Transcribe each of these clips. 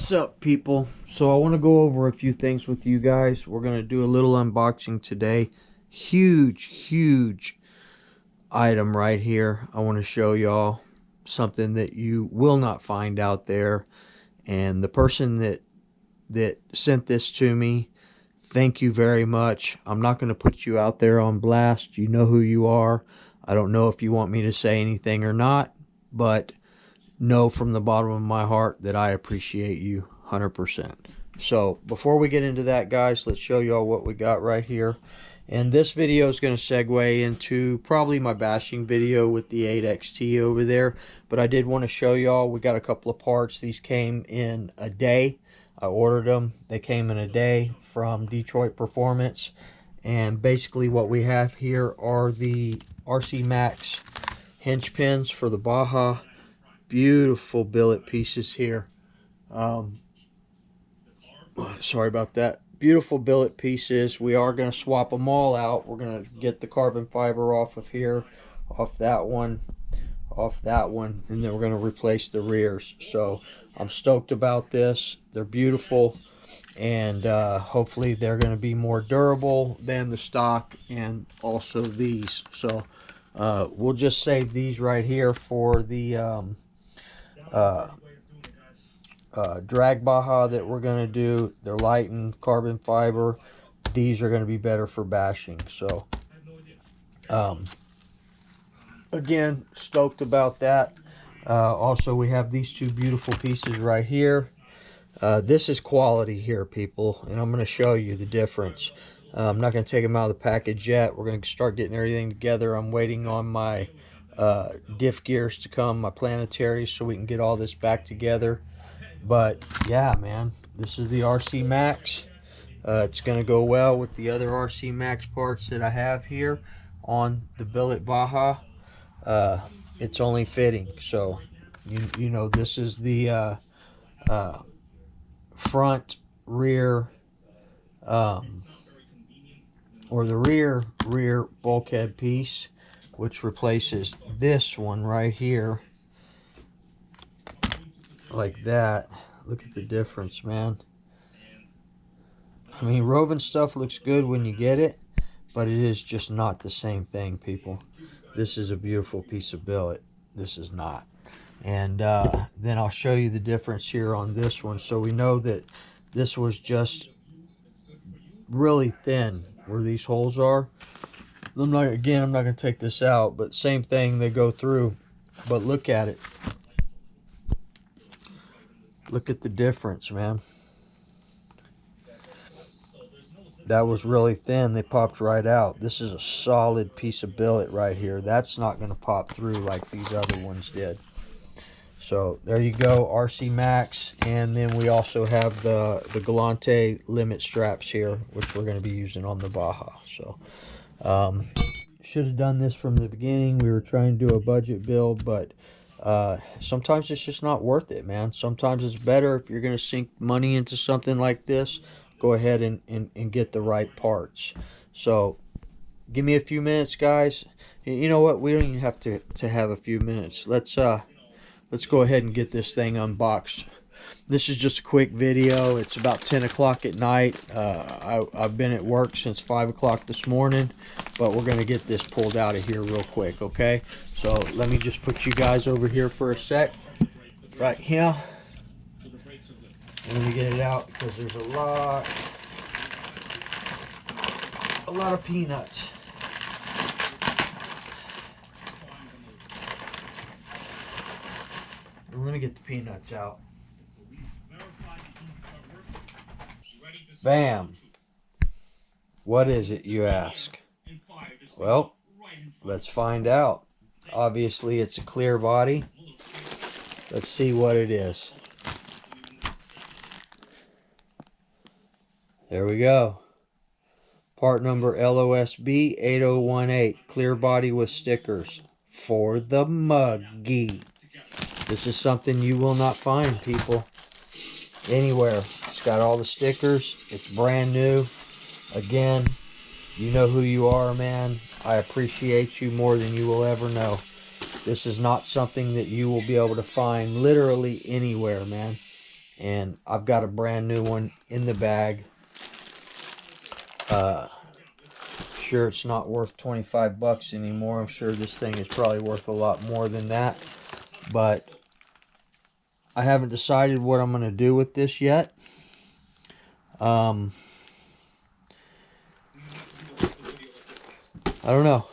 What's up, people? So I want to go over a few things with you guys. We're going to do a little unboxing today. Huge item right here. I want to show y'all something that you will not find out there. And the person that sent this to me, thank you very much. I'm not going to put you out there on blast. You know who you are. I don't know if you want me to say anything or not, but know from the bottom of my heart that I appreciate you 100%. So before we get into that, guys, let's show y'all what we got right here. And this video is going to segue into probably my bashing video with the 8XT over there. But I did want to show y'all, we got a couple of parts. These came in a day. I ordered them. They came in a day from Detroit Performance. And basically what we have here are the RC Max hinge pins for the Baja. Beautiful billet pieces here. Sorry about that. Beautiful billet pieces. We are going to swap them all out. We're going to get the carbon fiber off of here, off that one, and then we're going to replace the rears. So I'm stoked about this. They're beautiful, and hopefully they're going to be more durable than the stock and also these. So we'll just save these right here for the drag Baja that we're going to do. They're light in carbon fiber. These are going to be better for bashing. So again, stoked about that. Also, we have these two beautiful pieces right here. This is quality here, people, and I'm going to show you the difference. I'm not going to take them out of the package yet. We're going to start getting everything together. I'm waiting on my diff gears to come, my planetaries, so we can get all this back together. But yeah, man, this is the RC Max. It's going to go well with the other RC Max parts that I have here on the billet Baja. It's only fitting, so you know, this is the front rear or the rear bulkhead piece, which replaces this one right here, like that. Look at the difference, man. I mean, Roven stuff looks good when you get it, but it is just not the same thing, people. This is a beautiful piece of billet. This is not. And then I'll show you the difference here on this one, so we know that this was just really thin where these holes are. I'm not going to take this out, but same thing, they go through. But look at it. Look at the difference, man. That was really thin. They popped right out. This is a solid piece of billet right here. That's not going to pop through like these other ones did. So there you go, RC Max. And then we also have the Galante limit straps here, which we're going to be using on the Baja. So should have done this from the beginning. We were trying to do a budget build, but sometimes it's just not worth it, man. Sometimes it's better if you're going to sink money into something like this, go ahead and get the right parts. So give me a few minutes, guys. You know what, we don't even have to have a few minutes. Let's go ahead and get this thing unboxed. This is just a quick video. It's about 10 o'clock at night. I've been at work since 5 o'clock this morning, but we're going to get this pulled out of here real quick, okay? So let me just put you guys over here for a sec, right here. And let me get it out because there's a lot of peanuts. And let me get the peanuts out. Bam. What is it, you ask? Well, let's find out. Obviously, it's a clear body. Let's see what it is. There we go. Part number LOSB 8018. Clear body with stickers for the Muggy. This is something you will not find, people, anywhere. It's got all the stickers. It's brand new. Again, you know who you are, man. I appreciate you more than you will ever know. This is not something that you will be able to find literally anywhere, man. and I've got a brand new one in the bag. Sure, it's not worth 25 bucks anymore. I'm sure this thing is probably worth a lot more than that, but I haven't decided what I'm going to do with this yet. I don't know.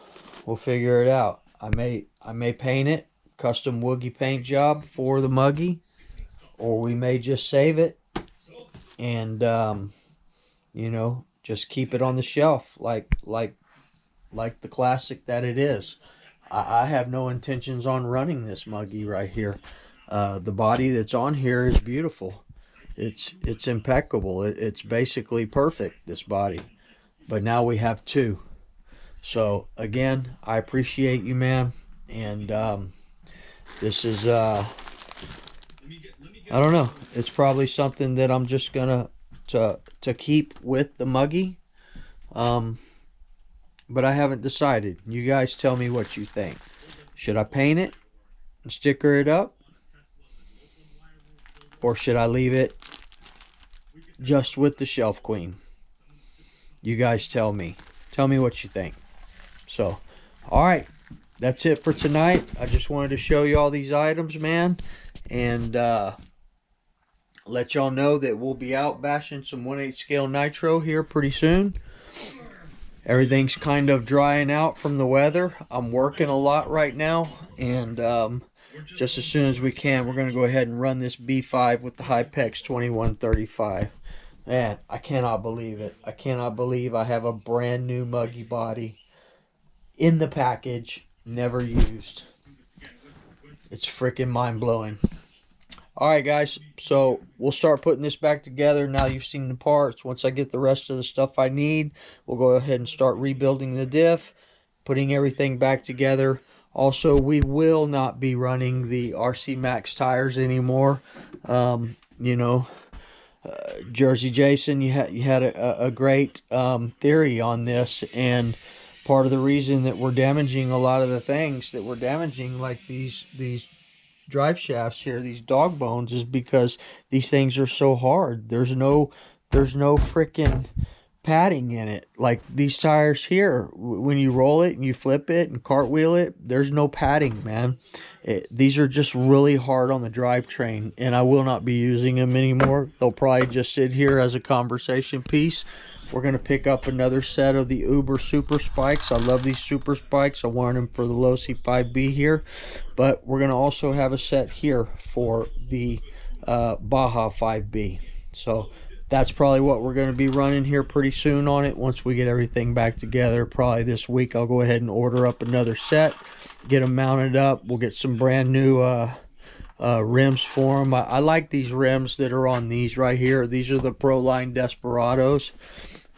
We'll figure it out. I may paint it, custom woogie paint job for the Muggy, or we may just save it and you know, just keep it on the shelf like the classic that it is. I have no intentions on running this Muggy right here. The body that's on here is beautiful. It's impeccable. It's basically perfect, this body. But now we have two. So again, I appreciate you, man. And this is I don't know. It's probably something that I'm just gonna to keep with the Muggy. But I haven't decided. You guys tell me what you think. Should I paint it and sticker it up? Or should I leave it just with the Shelf Queen? You guys tell me. Tell me what you think. So, alright. That's it for tonight. I just wanted to show you all these items, man. And let y'all know that we'll be out bashing some 1/8 scale nitro here pretty soon. Everything's kind of drying out from the weather. I'm working a lot right now, and just as soon as we can, we're going to go ahead and run this B5 with the Hypex 2135. Man, I cannot believe it. I cannot believe I have a brand new Muggy body in the package, never used. It's freaking mind-blowing. Alright guys, so we'll start putting this back together. Now you've seen the parts. Once I get the rest of the stuff I need, we'll go ahead and start rebuilding the diff, putting everything back together. Also, we will not be running the RC Max tires anymore. You know, Jersey Jason, you had a great theory on this, and part of the reason that we're damaging a lot of the things that we're damaging, like these drive shafts here, these dog bones, is because these things are so hard. There's no freaking padding in it. Like these tires here, when you roll it and you flip it and cartwheel it, there's no padding, man. These are just really hard on the drivetrain, and I will not be using them anymore. They'll probably just sit here as a conversation piece. We're going to pick up another set of the Uber Super Spikes. I love these Super Spikes. I wanted them for the low C5B here. But we're going to also have a set here for the Baja 5B. So that's probably what we're going to be running here pretty soon on it. Once we get everything back together, probably this week, I'll go ahead and order up another set. Get them mounted up. We'll get some brand new rims for them. I like these rims that are on these right here. These are the Pro Line Desperados.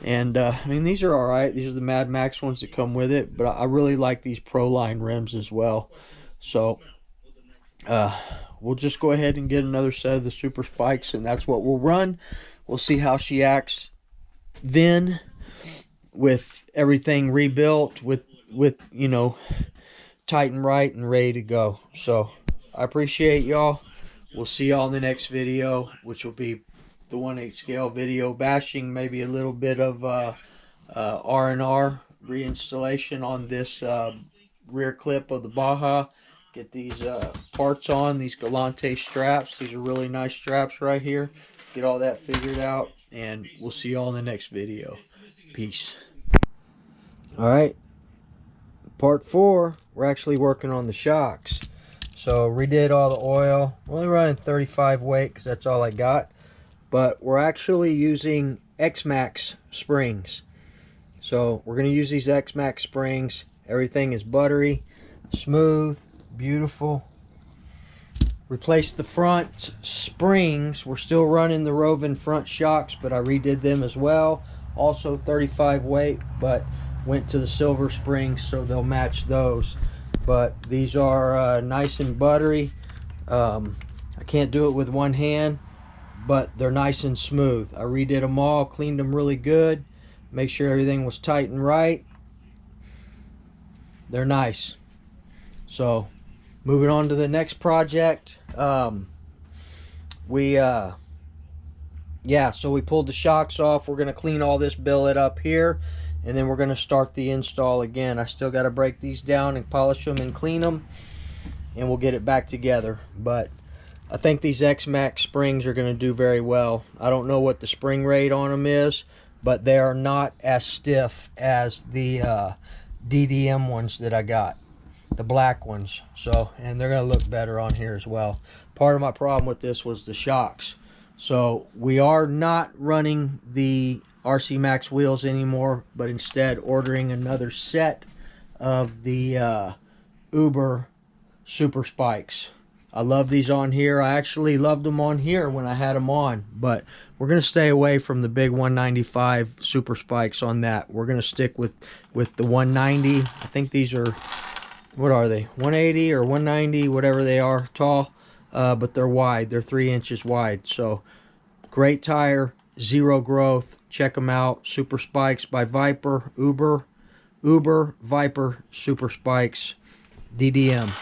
And I mean, these are alright. These are the Mad Max ones that come with it, but I really like these Pro Line rims as well. So we'll just go ahead and get another set of the Super Spikes, and that's what we'll run. We'll see how she acts then with everything rebuilt, with you know, tight and right and ready to go. So I appreciate y'all. We'll see y'all in the next video, which will be the 1/8 scale video bashing, maybe a little bit of R&R reinstallation on this rear clip of the Baja. Get these parts on, these Galante straps. These are really nice straps right here. Get all that figured out, and we'll see y'all in the next video. Peace. Alright, part 4, we're actually working on the shocks. So redid all the oil. We're only running 35 weight because that's all I got. But we're actually using X-Max springs. So we're going to use these X-Max springs. Everything is buttery, smooth, beautiful. Replaced the front springs. We're still running the Rovin front shocks, but I redid them as well. Also 35 weight, but went to the silver springs so they'll match those. But these are nice and buttery. I can't do it with one hand, but they're nice and smooth. I redid them all, cleaned them really good, make sure everything was tight and right. They're nice. So moving on to the next project. We yeah, so we pulled the shocks off. We're going to clean all this billet up here, and then we're going to start the install again. I still got to break these down and polish them and clean them, and we'll get it back together. But I think these X-Max springs are going to do very well. I don't know what the spring rate on them is, but they are not as stiff as the DDM ones that I got, the black ones. So, and they're going to look better on here as well. Part of my problem with this was the shocks. So we are not running the RC Max wheels anymore, but instead ordering another set of the Uber Super Spikes. I love these on here. I actually loved them on here when I had them on, but we're going to stay away from the big 195 Super Spikes on that. We're going to stick with the 190. I think these are, what are they, 180 or 190, whatever they are, tall. But they're wide. They're 3 inches wide. So great tire, zero growth. Check them out. Super Spikes by Viper, Uber Viper Super Spikes DDM.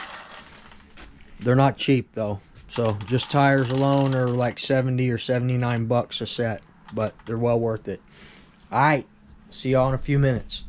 They're not cheap though. So just tires alone are like 70 or 79 bucks a set, but they're well worth it. All right, see y'all in a few minutes.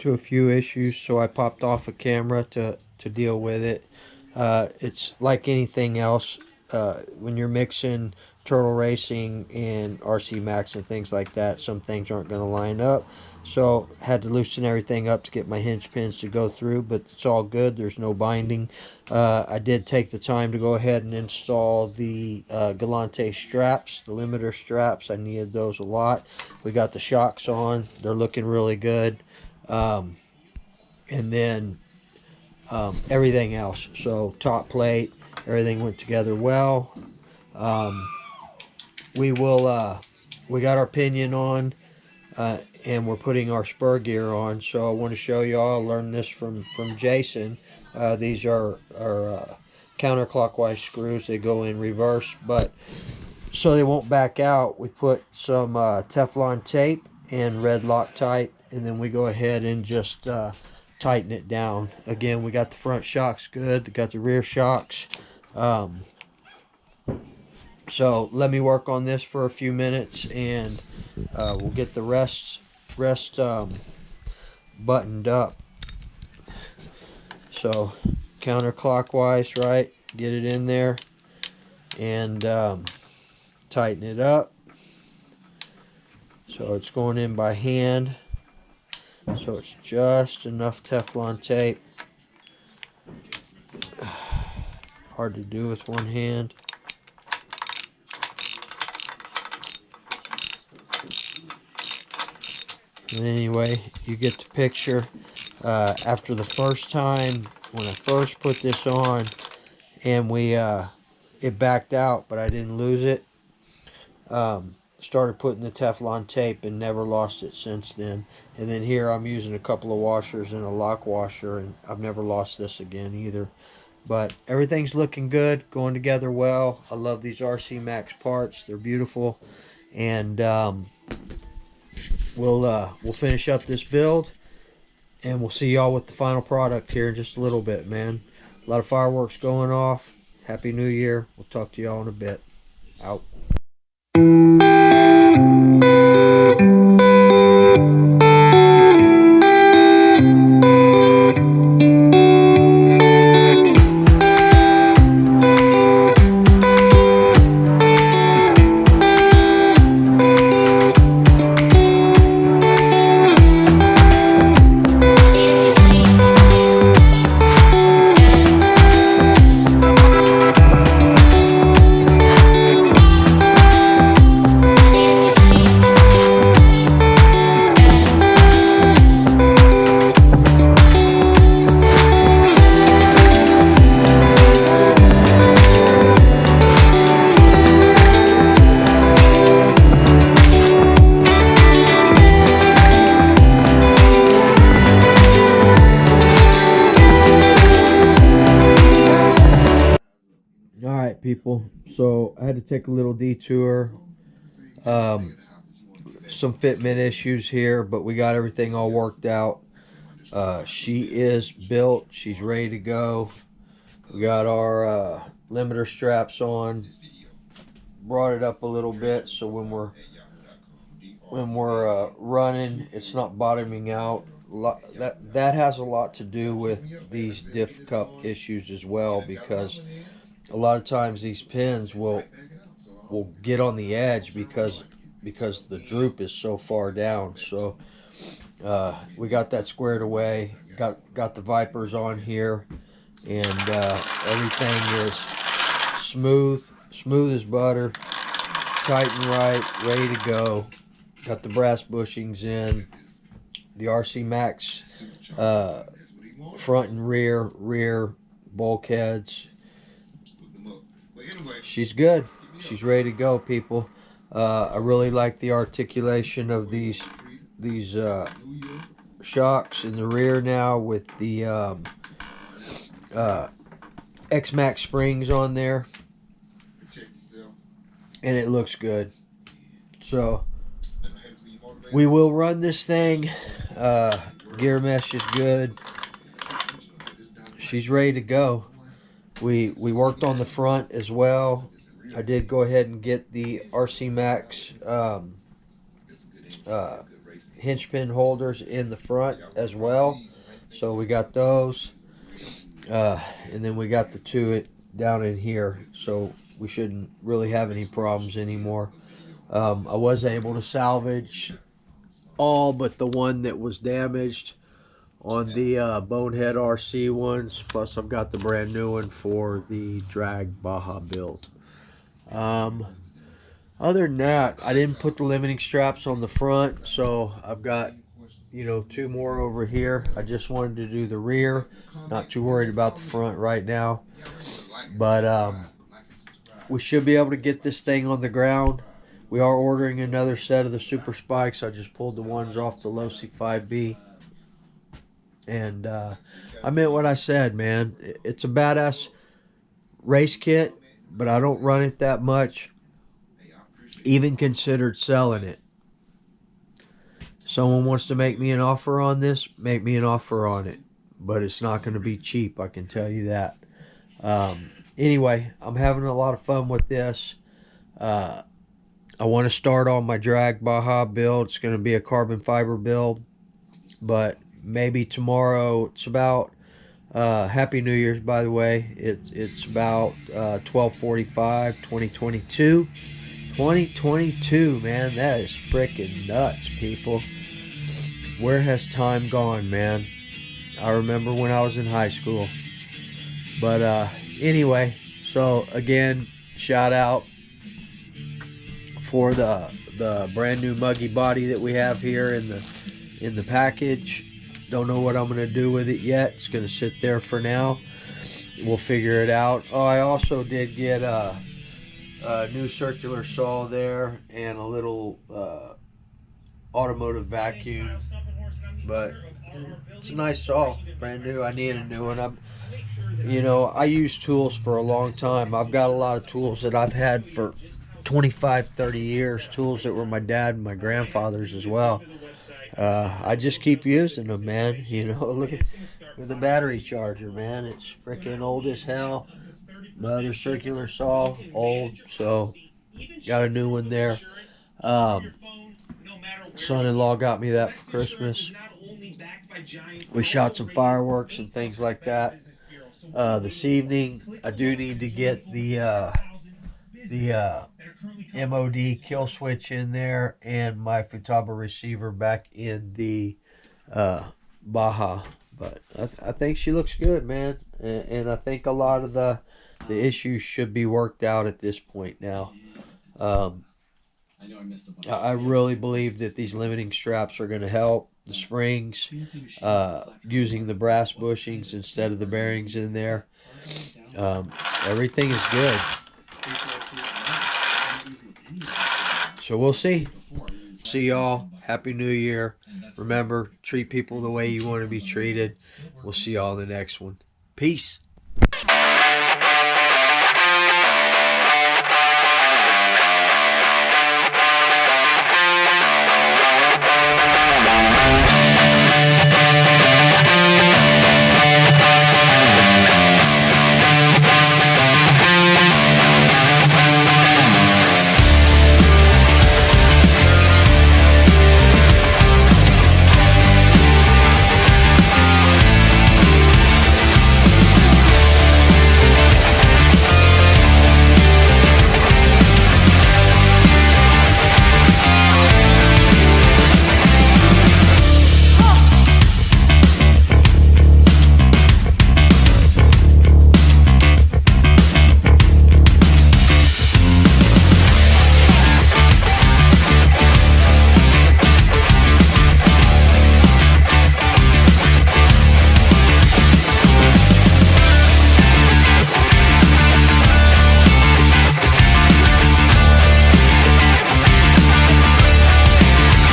into a few issues, so I popped off a camera to deal with it. It's like anything else. When you're mixing turtle racing and RC Max and things like that, some things aren't going to line up. So had to loosen everything up to get my hinge pins to go through, but it's all good. There's no binding. I did take the time to go ahead and install the Galante straps, the limiter straps. I needed those a lot. We got the shocks on. They're looking really good. And then everything else. So top plate, everything went together well. We got our pinion on, and we're putting our spur gear on. So I want to show y'all. I learned this from Jason. These are counterclockwise screws. They go in reverse, but so they won't back out, we put some Teflon tape and red Loctite, and then we go ahead and just tighten it down. Again, we got the front shocks good. We got the rear shocks. So let me work on this for a few minutes, and we'll get the rest buttoned up. So counterclockwise, right? Get it in there and tighten it up. So it's going in by hand. So it's just enough Teflon tape. Hard to do with one hand. And anyway, you get the picture. After the first time, when I first put this on, and it backed out, but I didn't lose it. Started putting the Teflon tape and never lost it since then. And then here I'm using a couple of washers and a lock washer, and I've never lost this again either. But everything's looking good, going together well. I love these RC Max parts. They're beautiful. And we'll finish up this build, and we'll see y'all with the final product here in just a little bit, man. A lot of fireworks going off. Happy New Year. We'll talk to y'all in a bit. Out. Alright, people, so I had to take a little detour. Some fitment issues here, but we got everything all worked out. She is built. She's ready to go. We got our limiter straps on. Brought it up a little bit so when we're running, it's not bottoming out. That has a lot to do with these diff cup issues as well, because a lot of times these pins will get on the edge because the droop is so far down. So we got that squared away. Got the Vipers on here, and everything is smooth as butter, tight and right, ready to go. Got the brass bushings in, the RC Max front and rear bulkheads. She's good. She's ready to go, people. I really like the articulation of these shocks in the rear now with the X-Max springs on there, and it looks good. So we will run this thing. Gear mesh is good. She's ready to go. We worked on the front as well. I did go ahead and get the RC Max hinge pin holders in the front as well. So we got those. And then we got the two down in here. So we shouldn't really have any problems anymore. I was able to salvage all but the one that was damaged on the Bonehead RC ones. Plus, I've got the brand new one for the drag Baja build. Other than that, I didn't put the limiting straps on the front, so I've got, you know, two more over here. I just wanted to do the rear. Not too worried about the front right now. But we should be able to get this thing on the ground. We are ordering another set of the Super Spikes. I just pulled the ones off the Losi 5B. And I meant what I said, man. It's a badass race kit, but I don't run it that much. Even considered selling it. Someone wants to make me an offer on this, make me an offer on it. But it's not going to be cheap, I can tell you that. Anyway, I'm having a lot of fun with this. I want to start on my drag Baja build. It's going to be a carbon fiber build. But maybe tomorrow, it's about, Happy New Year's, by the way. It's about 12/45, 2022. 2022, man, that is freaking nuts, people. Where has time gone, man? I remember when I was in high school. But anyway, so again, shout out for the brand new muggy body that we have here in the package. Don't know what I'm gonna do with it yet. It's gonna sit there for now. We'll figure it out. Oh, I also did get a new circular saw there and a little automotive vacuum, but it's a nice saw, brand new. I need a new one. I use tools for a long time. I've got a lot of tools that I've had for 25, 30 years, tools that were my dad and my grandfather's as well. I just keep using them, man. Look at the battery charger, man. It's freaking old as hell. My other circular saw, old, so got a new one there. Son-in-law got me that for Christmas. We shot some fireworks and things like that. This evening, I do need to get the MOD kill switch in there and my Futaba receiver back in the Baja. But I think she looks good, man. And I think a lot of the issues should be worked out at this point now. I really believe that these limiting straps are going to help. The springs, using the brass bushings instead of the bearings in there. Everything is good. So we'll see. See y'all. Happy New Year. Remember, treat people the way you want to be treated. We'll see y'all in the next one. Peace.